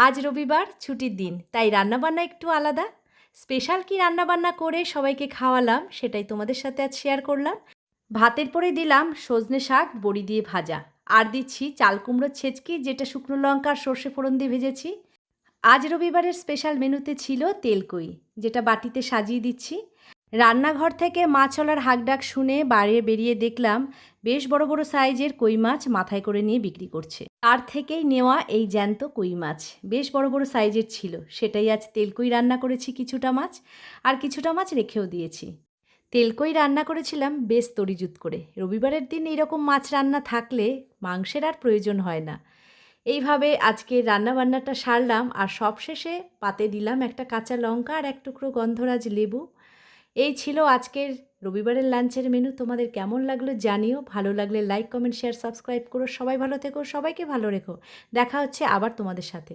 আজ রবিবার, ছুটির দিন, তাই রান্নাবান্না একটু আলাদা। স্পেশাল কি রান্নাবান্না করে সবাইকে খাওয়ালাম সেটাই তোমাদের সাথে আজ শেয়ার করলাম। ভাতের পরে দিলাম সজনে শাক বড়ি দিয়ে ভাজা, আর দিচ্ছি চাল কুমড়োর ছেচকি, যেটা শুকনো লঙ্কা আর সর্ষে ফোড়ন দিয়ে ভেজেছি। আজ রবিবারের স্পেশাল মেনুতে ছিল তেলকই, যেটা বাটিতে সাজিয়ে দিচ্ছি। রান্নাঘর থেকে মাছওয়ালার হাঁকডাক শুনে বাইরে বেরিয়ে দেখলাম বেশ বড় বড় সাইজের কই মাছ মাথায় করে নিয়ে বিক্রি করছে। তার থেকেই নেওয়া এই জ্যান্ত কই মাছ বেশ বড় বড় সাইজের ছিল, সেটাই আজ তেলকই রান্না করেছি কিছুটা মাছ, আর কিছুটা মাছ রেখেও দিয়েছি। তেলকই রান্না করেছিলাম বেশ তরিজুত করে। রবিবারের দিন এইরকম মাছ রান্না থাকলে মাংসের আর প্রয়োজন হয় না। এইভাবে আজকে রান্নাবান্নাটা সারলাম, আর সবশেষে পাতে দিলাম একটা কাঁচা লঙ্কা আর এক টুকরো গন্ধরাজ লেবু। এই ছিল আজকের রবিবারের লাঞ্চের মেনু। তোমাদের কেমন লাগলো জানিও। ভালো লাগলে লাইক, কমেন্ট, শেয়ার, সাবস্ক্রাইব করো। সবাই ভালো থেকো, সবাইকে ভালো রেখো। দেখা হচ্ছে আবার তোমাদের সাথে।